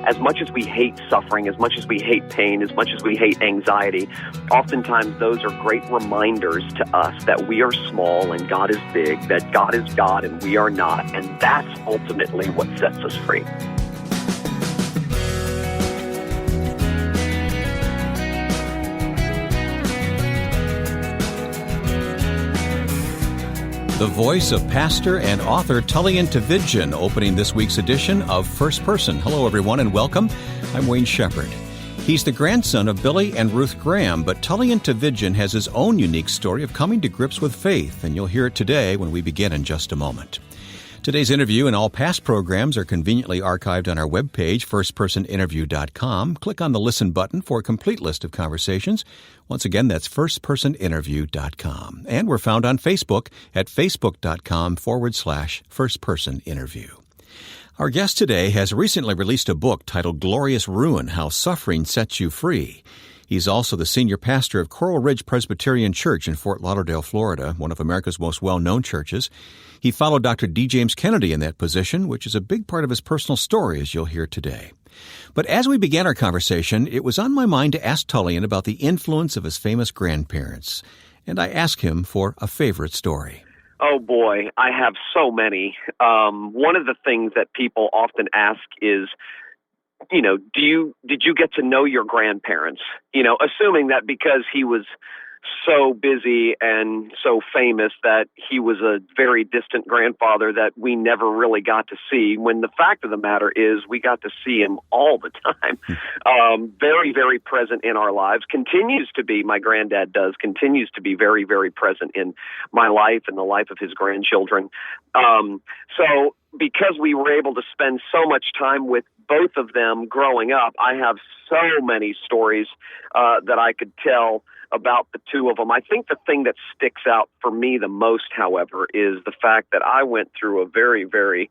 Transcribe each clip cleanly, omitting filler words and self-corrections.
as much as we hate suffering, as much as we hate pain, as much as we hate anxiety, oftentimes those are great reminders to us that we are small and God is big, that God is God and we are not, and that's ultimately what sets us free. The voice of pastor and author Tullian Tchividjian opening this week's edition of First Person. Hello, everyone, and welcome. I'm Wayne Shepherd. He's the grandson of Billy and Ruth Graham, but Tullian Tchividjian has his own unique story of coming to grips with faith, and you'll hear it today when we begin in just a moment. Today's interview and all past programs are conveniently archived on our webpage, firstpersoninterview.com. Click on the Listen button for a complete list of conversations. Once again, that's firstpersoninterview.com. And we're found on Facebook at facebook.com/firstpersoninterview. Our guest today has recently released a book titled Glorious Ruin: How Suffering Sets You Free. He's also the senior pastor of Coral Ridge Presbyterian Church in Fort Lauderdale, Florida, one of America's most well-known churches. He followed Dr. D. James Kennedy in that position, which is a big part of his personal story, as you'll hear today. But as we began our conversation, it was on my mind to ask Tullian about the influence of his famous grandparents, and I asked him for a favorite story. Oh boy, I have so many. One of the things that people often ask is, did you get to know your grandparents? Assuming that because he was so busy and so famous that he was a very distant grandfather that we never really got to see, when the fact of the matter is we got to see him all the time. Very, very present in our lives. My granddad continues to be very, very present in my life and the life of his grandchildren. So because we were able to spend so much time with both of them growing up, I have so many stories that I could tell about the two of them. I think the thing that sticks out for me the most, however, is the fact that I went through a very, very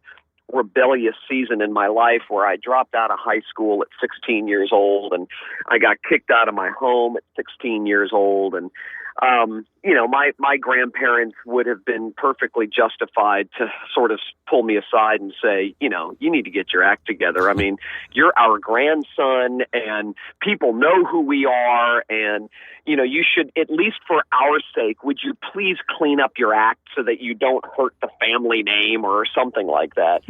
rebellious season in my life where I dropped out of high school at 16 years old, and I got kicked out of my home at 16 years old. And my grandparents would have been perfectly justified to sort of pull me aside and say, you need to get your act together. I mean, you're our grandson and people know who we are. And, you should, at least for our sake, would you please clean up your act so that you don't hurt the family name or something like that.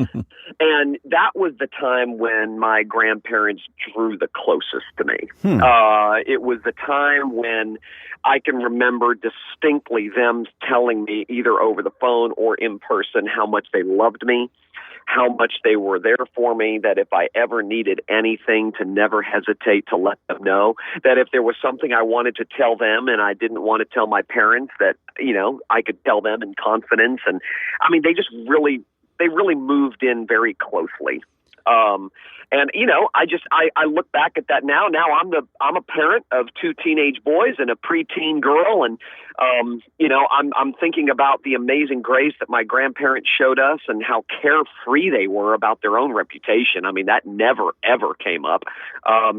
And that was the time when my grandparents drew the closest to me. It was the time when I can remember distinctly them telling me either over the phone or in person how much they loved me, how much they were there for me, that if I ever needed anything, to never hesitate to let them know, that if there was something I wanted to tell them and I didn't want to tell my parents, that, I could tell them in confidence. And I mean, they really moved in very closely. I look back at that now. Now I'm a parent of two teenage boys and a preteen girl, and I'm thinking about the amazing grace that my grandparents showed us and how carefree they were about their own reputation. I mean, that never ever came up.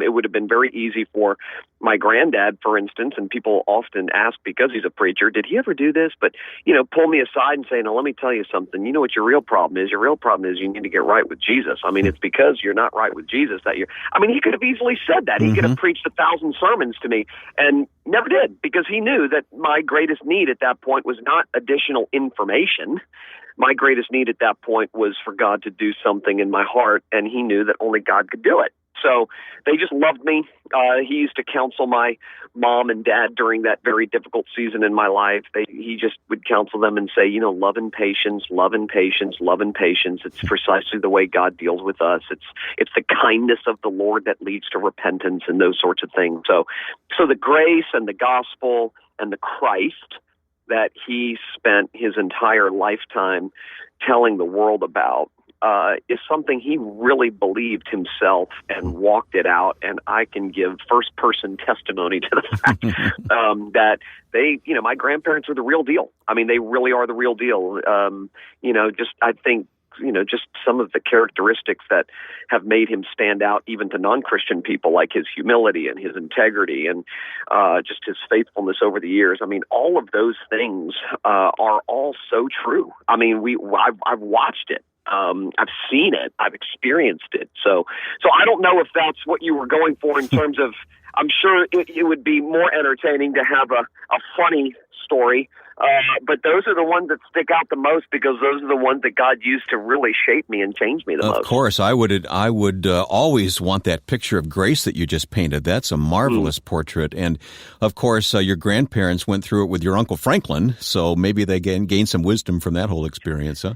It would have been very easy for my granddad, for instance, and people often ask because he's a preacher, did he ever do this? But pull me aside and say, "No, let me tell you something. You know what your real problem is? Your real problem is you need to get right with Jesus. I mean, it's because you're not right with Jesus that you're." I mean, he could have easily said that. He could have preached 1,000 sermons to me and never did, because he knew that my greatest need at that point was not additional information. My greatest need at that point was for God to do something in my heart, and he knew that only God could do it. So they just loved me. He used to counsel my mom and dad during that very difficult season in my life. He just would counsel them and say, love and patience, love and patience, love and patience. It's precisely the way God deals with us. It's the kindness of the Lord that leads to repentance and those sorts of things. So the grace and the gospel and the Christ that he spent his entire lifetime telling the world about is something he really believed himself and walked it out. And I can give first-person testimony to the fact that my grandparents are the real deal. I mean, they really are the real deal. I think just some of the characteristics that have made him stand out even to non-Christian people, like his humility and his integrity and just his faithfulness over the years. I mean, all of those things are all so true. I mean, I've watched it. I've seen it. I've experienced it. So I don't know if that's what you were going for in terms of, I'm sure it would be more entertaining to have a funny story. But those are the ones that stick out the most because those are the ones that God used to really shape me and change me the most. Of course, I would always want that picture of grace that you just painted. That's a marvelous portrait. And, of course, your grandparents went through it with your Uncle Franklin, so maybe they gained some wisdom from that whole experience, huh?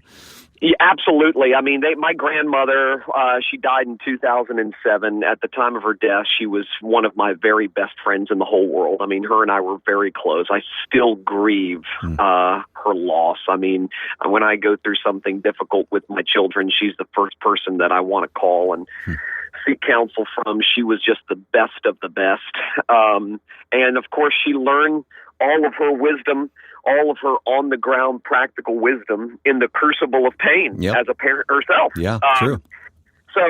Yeah, absolutely. I mean, my grandmother, she died in 2007. At the time of her death, she was one of my very best friends in the whole world. I mean, her and I were very close. I still grieve her loss. I mean, when I go through something difficult with my children, she's the first person that I want to call and seek counsel from. She was just the best of the best. And, of course, she learned all of her wisdom, all of her on-the-ground practical wisdom in the crucible of pain as a parent herself. Yeah, true. So,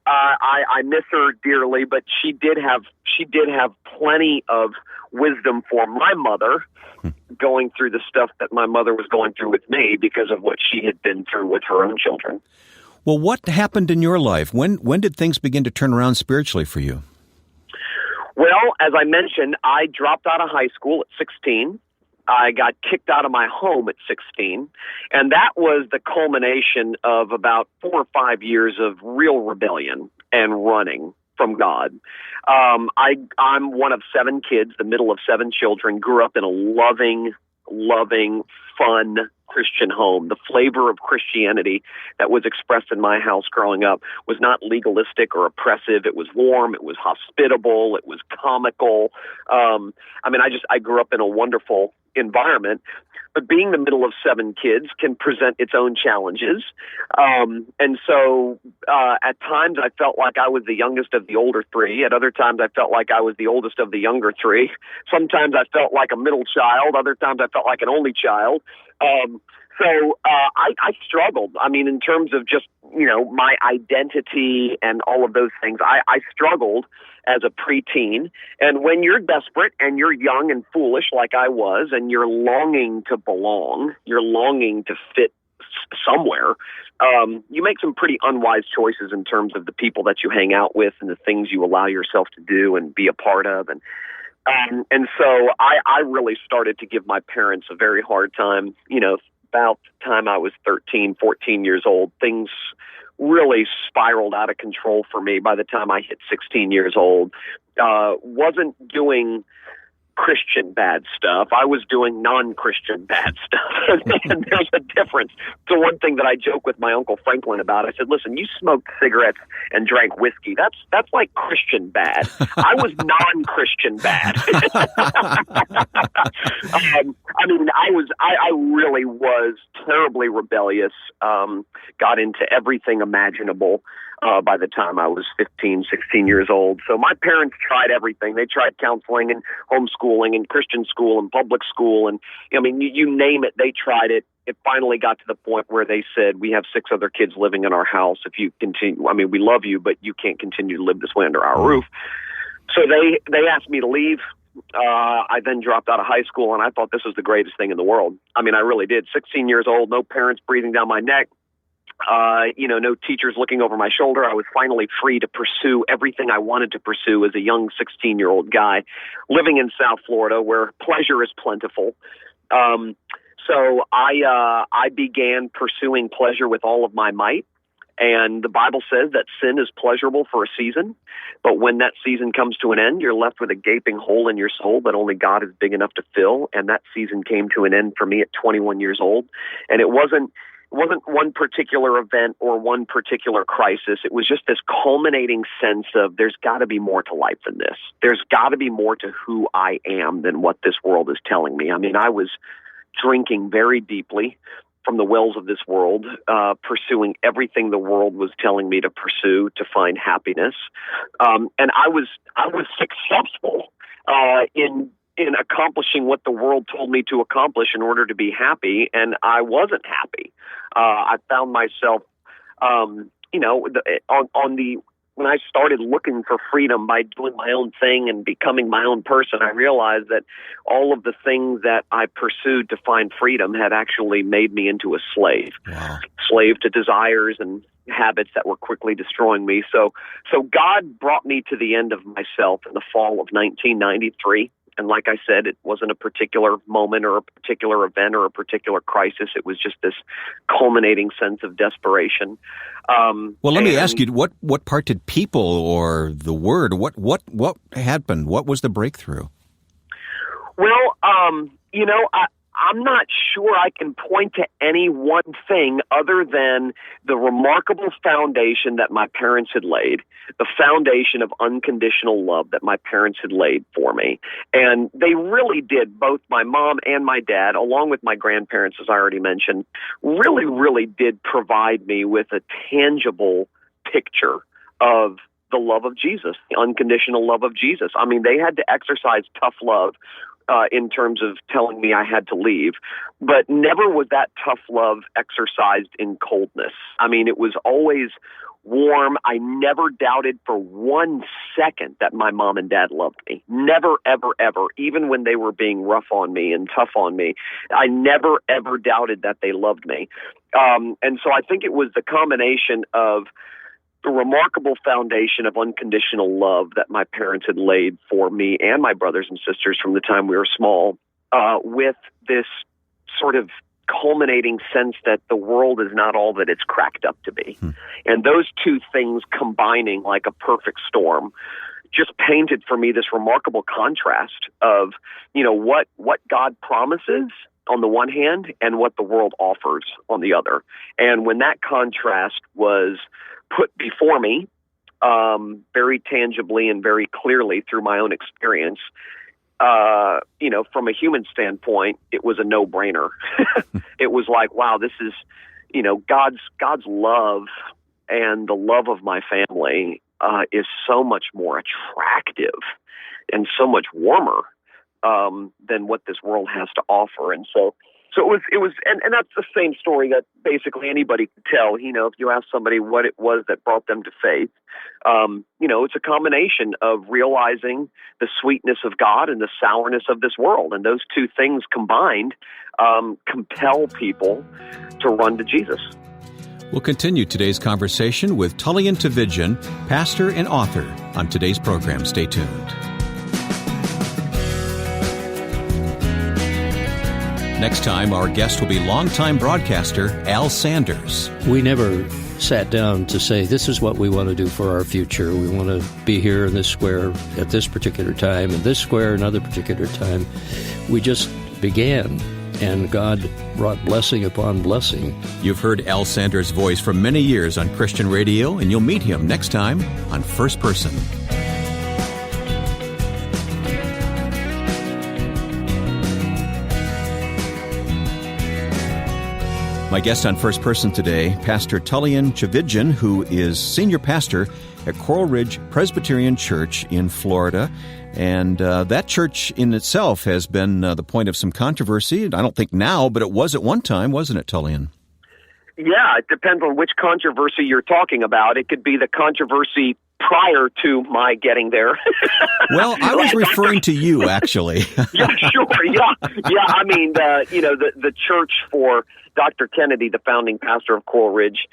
I miss her dearly, but she did have plenty of wisdom for my mother going through the stuff that my mother was going through with me because of what she had been through with her own children. Well, what happened in your life? When did things begin to turn around spiritually for you? Well, as I mentioned, I dropped out of high school at 16. I got kicked out of my home at 16, and that was the culmination of about 4 or 5 years of real rebellion and running from God. I'm one of 7 kids, the middle of 7 children, grew up in a loving, fun Christian home. The flavor of Christianity that was expressed in my house growing up was not legalistic or oppressive. It was warm. It was hospitable. It was comical. I grew up in a wonderful environment, but being the middle of 7 kids can present its own challenges. And so at times I felt like I was the youngest of the older 3. At other times I felt like I was the oldest of the younger 3. Sometimes I felt like a middle child. Other times I felt like an only child. So I struggled. I mean, in terms of just, my identity and all of those things, I struggled as a preteen. And when you're desperate and you're young and foolish like I was, and you're longing to belong, you're longing to fit somewhere, you make some pretty unwise choices in terms of the people that you hang out with and the things you allow yourself to do and be a part of. And so I really started to give my parents a very hard time. About the time I was 13, 14 years old, things really spiraled out of control for me by the time I hit 16 years old. Wasn't doing Christian bad stuff. I was doing non-Christian bad stuff. And there's a difference. So one thing that I joke with my Uncle Franklin about, I said, listen, you smoked cigarettes and drank whiskey. That's like Christian bad. I was non-Christian bad. I really was terribly rebellious, got into everything imaginable. By the time I was 15, 16 years old. So my parents tried everything. They tried counseling and homeschooling and Christian school and public school. And, you name it, they tried it. It finally got to the point where they said, we have 6 other kids living in our house. If you continue, we love you, but you can't continue to live this way under our roof. So they asked me to leave. I then dropped out of high school, and I thought this was the greatest thing in the world. I really did. 16 years old, no parents breathing down my neck. No teachers looking over my shoulder. I was finally free to pursue everything I wanted to pursue as a young 16-year-old guy living in South Florida where pleasure is plentiful. So I began pursuing pleasure with all of my might. And the Bible says that sin is pleasurable for a season, but when that season comes to an end, you're left with a gaping hole in your soul that only God is big enough to fill. And that season came to an end for me at 21 years old. And it wasn't one particular event or one particular crisis. It was just this culminating sense of there's got to be more to life than this. There's got to be more to who I am than what this world is telling me. I was drinking very deeply from the wells of this world, pursuing everything the world was telling me to pursue to find happiness. And I was successful in accomplishing what the world told me to accomplish in order to be happy, and I wasn't happy. I found myself, on the when I started looking for freedom by doing my own thing and becoming my own person, I realized that all of the things that I pursued to find freedom had actually made me into a slave. Wow. Slave to desires and habits that were quickly destroying me. So God brought me to the end of myself in the fall of 1993. And like I said, it wasn't a particular moment or a particular event or a particular crisis. It was just this culminating sense of desperation. Well, let me ask you, what part did people or the word, what happened? What was the breakthrough? Well, I'm not sure I can point to any one thing other than the remarkable foundation that my parents had laid, the foundation of unconditional love that my parents had laid for me. And they really did, both my mom and my dad, along with my grandparents, as I already mentioned, really, really did provide me with a tangible picture of the love of Jesus, the unconditional love of Jesus. I mean, they had to exercise tough love in terms of telling me I had to leave. But never was that tough love exercised in coldness. I mean, it was always warm. I never doubted for 1 second that my mom and dad loved me. Never, ever, ever. Even when they were being rough on me and tough on me, I never, ever doubted that they loved me. And so I think it was the combination of the remarkable foundation of unconditional love that my parents had laid for me and my brothers and sisters from the time we were small, with this sort of culminating sense that the world is not all that it's cracked up to be. And those two things combining like a perfect storm just painted for me this remarkable contrast of, what God promises on the one hand and what the world offers on the other. And when that contrast was put before me, very tangibly and very clearly through my own experience, from a human standpoint, it was a no-brainer. It was like, wow, this is, God's love and the love of my family is so much more attractive and so much warmer than what this world has to offer. And so it was, and that's the same story that basically anybody could tell. If you ask somebody what it was that brought them to faith, it's a combination of realizing the sweetness of God and the sourness of this world, and those two things combined compel people to run to Jesus. We'll continue today's conversation with Tullian Tchividjian, pastor and author, on today's program. Stay tuned. Next time, our guest will be longtime broadcaster Al Sanders. We never sat down to say, this is what we want to do for our future. We want to be here in this square at this particular time, and this square another particular time. We just began, and God brought blessing upon blessing. You've heard Al Sanders' voice for many years on Christian radio, and you'll meet him next time on First Person. My guest on First Person today, Pastor Tullian Tchividjian, who is senior pastor at Coral Ridge Presbyterian Church in Florida. And that church in itself has been the point of some controversy. I don't think now, but it was at one time, wasn't it, Tullian? Yeah, it depends on which controversy you're talking about. It could be the controversy prior to my getting there. Well, I was referring to you, actually. Yeah, sure. Yeah. I mean, the church for Dr. Kennedy, the founding pastor of Coral Ridge,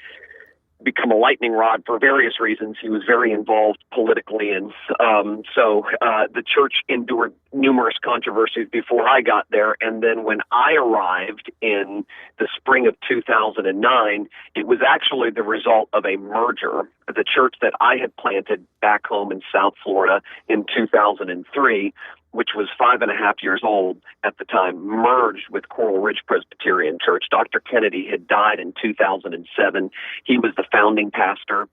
become a lightning rod for various reasons. He was very involved politically, and so the church endured numerous controversies before I got there. And then when I arrived in the spring of 2009, it was actually the result of a merger. The church that I had planted back home in South Florida in 2003, which was 5.5 years old at the time, merged with Coral Ridge Presbyterian Church. Dr. Kennedy had died in 2007. He was the founding pastor,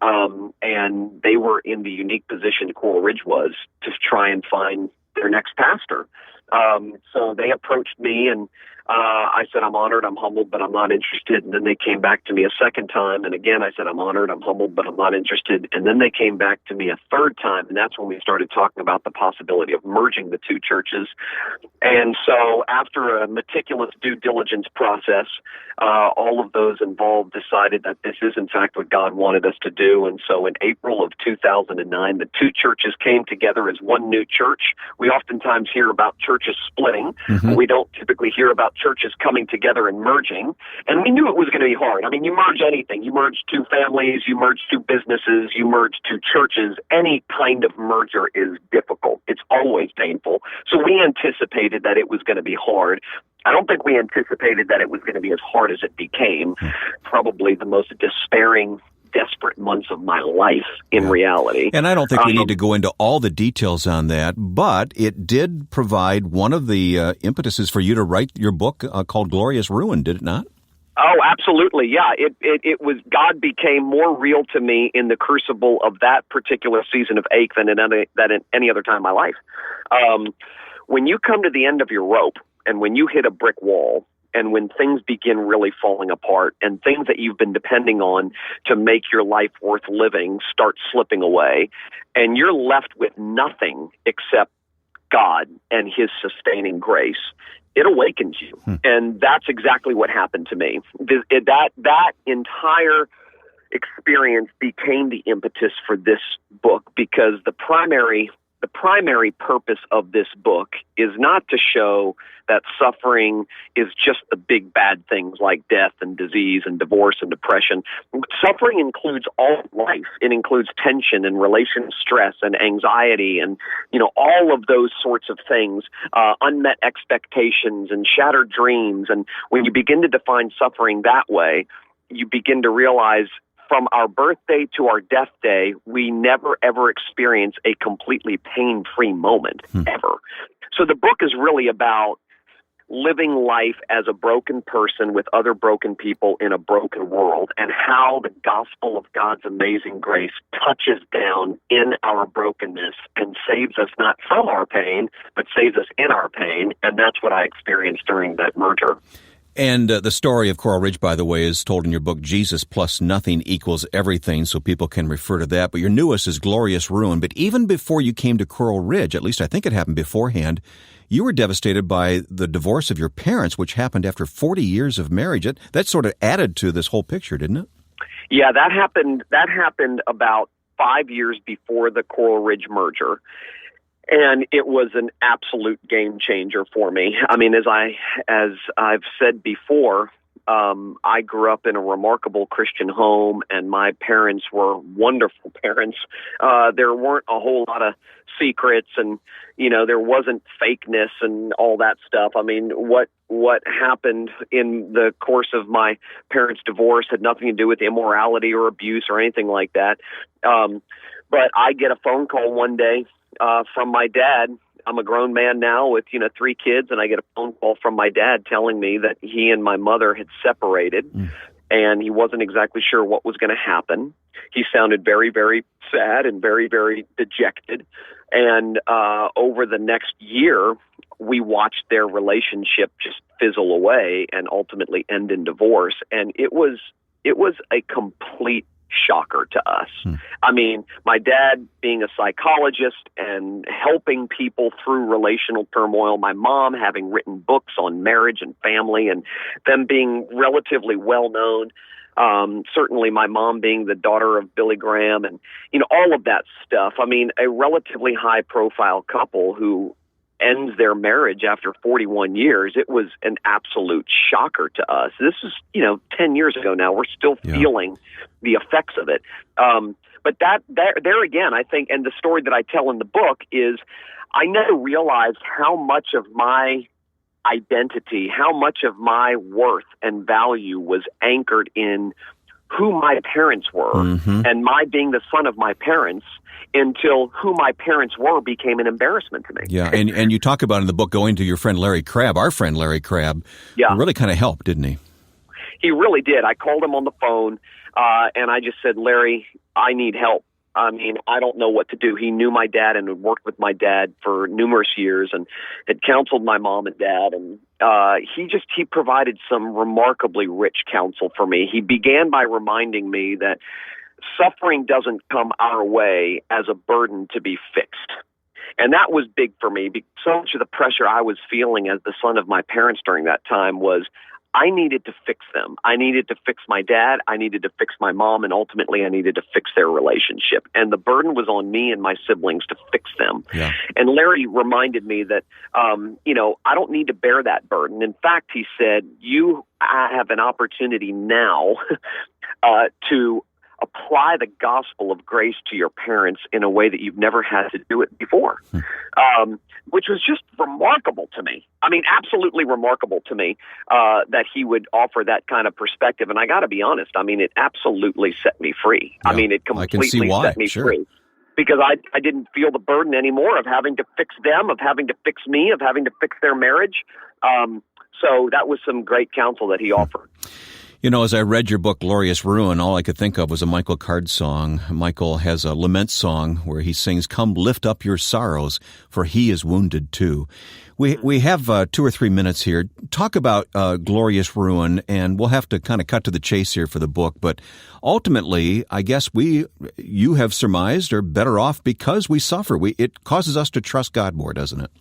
and they were in the unique position Coral Ridge was to try and find their next pastor. So they approached me, and I said, I'm honored, I'm humbled, but I'm not interested. And then they came back to me a second time. And again, I said, I'm honored, I'm humbled, but I'm not interested. And then they came back to me a third time. And that's when we started talking about the possibility of merging the two churches. And so after a meticulous due diligence process, all of those involved decided that this is, in fact, what God wanted us to do. And so in April of 2009, the two churches came together as one new church. We oftentimes hear about churches splitting. Mm-hmm. We don't typically hear about churches coming together and merging. And we knew it was going to be hard. I mean, you merge anything. You merge two families, you merge two businesses, you merge two churches. Any kind of merger is difficult. It's always painful. So we anticipated that it was going to be hard. I don't think we anticipated that it was going to be as hard as it became. Probably the most despairing, desperate months of my life in reality. And I don't think we need to go into all the details on that, but it did provide one of the impetuses for you to write your book called Glorious Ruin, did it not? Oh, absolutely. Yeah, it was, God became more real to me in the crucible of that particular season of ache than in any other time in my life. When you come to the end of your rope, and when you hit a brick wall, and when things begin really falling apart, and things that you've been depending on to make your life worth living start slipping away, and you're left with nothing except God and His sustaining grace, it awakens you. And that's exactly what happened to me. That entire experience became the impetus for this book, because the primary purpose of this book is not to show that suffering is just the big bad things like death and disease and divorce and depression. Suffering includes all of life. It includes tension and relational stress and anxiety and, all of those sorts of things, unmet expectations and shattered dreams. And when you begin to define suffering that way, you begin to realize from our birthday to our death day, we never, ever experience a completely pain-free moment, ever. So the book is really about living life as a broken person with other broken people in a broken world, and how the gospel of God's amazing grace touches down in our brokenness and saves us not from our pain, but saves us in our pain. And that's what I experienced during that merger. And the story of Coral Ridge, by the way, is told in your book, Jesus Plus Nothing Equals Everything, so people can refer to that. But your newest is Glorious Ruin. But even before you came to Coral Ridge, at least I think it happened beforehand, you were devastated by the divorce of your parents, which happened after 40 years of marriage. That sort of added to this whole picture, didn't it? Yeah, that happened about 5 years before the Coral Ridge merger. And it was an absolute game changer for me. I mean, as I've said before, I grew up in a remarkable Christian home, and my parents were wonderful parents. There weren't a whole lot of secrets, and there wasn't fakeness and all that stuff. I mean, what happened in the course of my parents' divorce had nothing to do with immorality or abuse or anything like that. But I get a phone call one day from my dad. I'm a grown man now with, 3 kids, and I get a phone call from my dad telling me that he and my mother had separated, and he wasn't exactly sure what was going to happen. He sounded very, very sad and very, very dejected. And over the next year, we watched their relationship just fizzle away and ultimately end in divorce. And it was a complete shocker to us. I mean, my dad being a psychologist and helping people through relational turmoil, my mom having written books on marriage and family, and them being relatively well known. Certainly my mom being the daughter of Billy Graham, and, all of that stuff. I mean, a relatively high profile couple who ends their marriage after 41 years, it was an absolute shocker to us. This is, 10 years ago now. We're still feeling the effects of it. But there again, I think, and the story that I tell in the book is, I never realized how much of my identity, how much of my worth and value was anchored in who my parents were, and my being the son of my parents, until who my parents were became an embarrassment to me. Yeah, and you talk about in the book going to your friend Larry Crabb, our friend Larry Crabb, really kind of helped, didn't he? He really did. I called him on the phone, and I just said, Larry, I need help. I mean, I don't know what to do. He knew my dad and had worked with my dad for numerous years and had counseled my mom and dad. And he provided some remarkably rich counsel for me. He began by reminding me that suffering doesn't come our way as a burden to be fixed. And that was big for me, because so much of the pressure I was feeling as the son of my parents during that time was I needed to fix them. I needed to fix my dad. I needed to fix my mom. And ultimately, I needed to fix their relationship. And the burden was on me and my siblings to fix them. Yeah. And Larry reminded me that, I don't need to bear that burden. In fact, he said, I have an opportunity now to apply the gospel of grace to your parents in a way that you've never had to do it before, which was just remarkable to me. I mean, absolutely remarkable to me that he would offer that kind of perspective. And I got to be honest, I mean, it absolutely set me free. Yeah, I mean, it completely set me free. Because I didn't feel the burden anymore of having to fix them, of having to fix me, of having to fix their marriage. So that was some great counsel that he offered. You know, as I read your book, Glorious Ruin, all I could think of was a Michael Card song. Michael has a lament song where he sings, "Come lift up your sorrows, for he is wounded too." We have 2 or 3 minutes here. Talk about Glorious Ruin, and we'll have to kind of cut to the chase here for the book. But ultimately, I guess you have surmised, are better off because we suffer. It causes us to trust God more, doesn't it?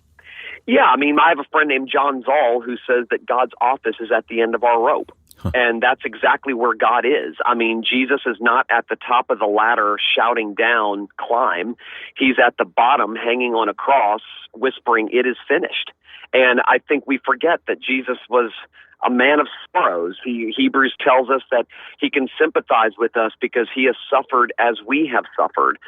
Yeah, I mean, I have a friend named John Zoll who says that God's office is at the end of our rope. And that's exactly where God is. I mean, Jesus is not at the top of the ladder shouting down, climb. He's at the bottom hanging on a cross, whispering, "It is finished." And I think we forget that Jesus was a man of sorrows. Hebrews tells us that he can sympathize with us because he has suffered as we have suffered.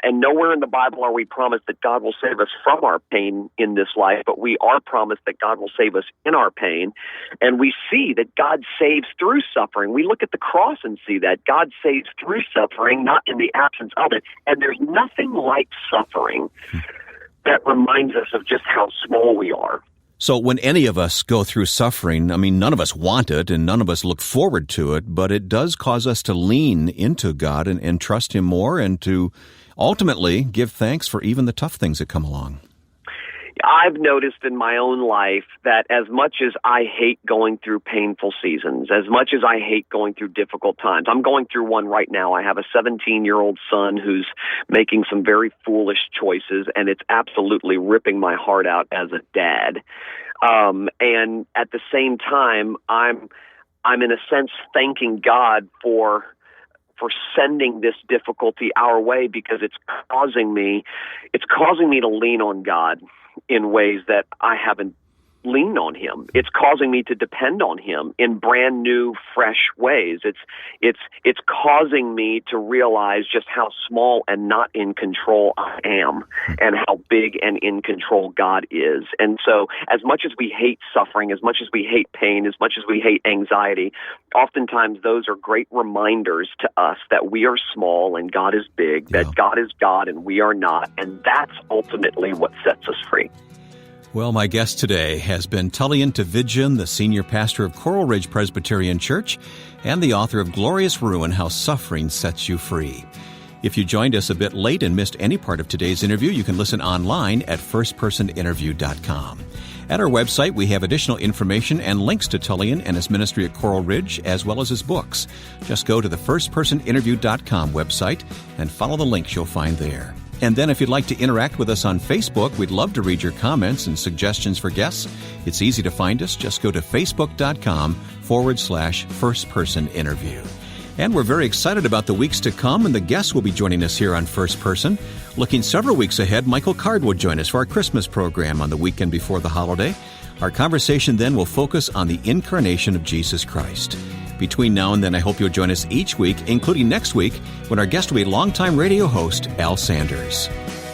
And nowhere in the Bible are we promised that God will save us from our pain in this life, but we are promised that God will save us in our pain. And we see that God saves through suffering. We look at the cross and see that God saves through suffering, not in the absence of it. And there's nothing like suffering that reminds us of just how small we are. So when any of us go through suffering, I mean, none of us want it and none of us look forward to it, but it does cause us to lean into God and trust Him more and to ultimately give thanks for even the tough things that come along. I've noticed in my own life that as much as I hate going through painful seasons, as much as I hate going through difficult times, I'm going through one right now. I have a 17-year-old son who's making some very foolish choices, and it's absolutely ripping my heart out as a dad. And at the same time, I'm in a sense thanking God for sending this difficulty our way, because it's causing me to lean on God in ways that I haven't leaned on Him. It's causing me to depend on Him in brand new, fresh ways. It's causing me to realize just how small and not in control I am, and how big and in control God is. And so, as much as we hate suffering, as much as we hate pain, as much as we hate anxiety, oftentimes those are great reminders to us that we are small and God is big, that God is God and we are not, and that's ultimately what sets us free. Well, my guest today has been Tullian Tchividjian, the senior pastor of Coral Ridge Presbyterian Church and the author of Glorious Ruin, How Suffering Sets You Free. If you joined us a bit late and missed any part of today's interview, you can listen online at firstpersoninterview.com. At our website, we have additional information and links to Tullian and his ministry at Coral Ridge, as well as his books. Just go to the firstpersoninterview.com website and follow the links you'll find there. And then if you'd like to interact with us on Facebook, we'd love to read your comments and suggestions for guests. It's easy to find us. Just go to facebook.com/firstpersoninterview. And we're very excited about the weeks to come, and the guests will be joining us here on First Person. Looking several weeks ahead, Michael Card will join us for our Christmas program on the weekend before the holiday. Our conversation then will focus on the incarnation of Jesus Christ. Between now and then, I hope you'll join us each week, including next week, when our guest will be longtime radio host Al Sanders.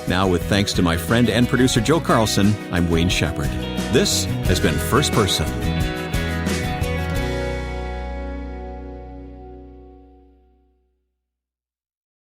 Now, with thanks to my friend and producer Joe Carlson, I'm Wayne Shepherd. This has been First Person.